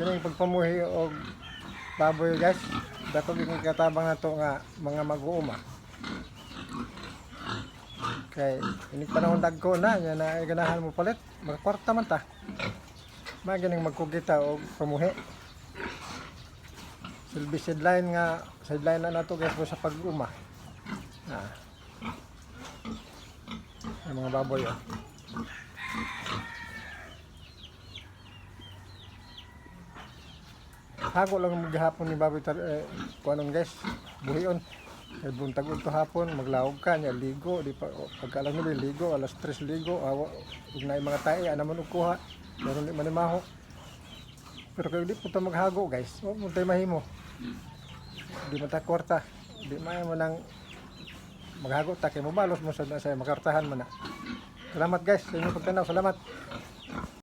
Kining pagpamuhi og baboy guys. Dato gyud katabang nato nga mga mag-uuma. Kay ini panahon dagko na nya na ganahan mo palit, magkwarta man ta. Maganing magkugita og pamuhi. Silbi sideline na nato guys sa pag-uuma. Ang mga baboy oh. Hago lang maghapon ni baboy kuanon guys, buhion. Kay buntag udto hapon maglawog ka nya ligo di pa pagkalang nila ligo alas 3 ligo ug naay mga tae ana man og kuha meron di manimaho. Pero kay di punta maghago guys, wa mo tay mahimo. Di man ta kwarta, di man mo nang maghago ta kay mobalos mo sa makartahan man na. Salamat guys sa inyong pagtanaw, salamat.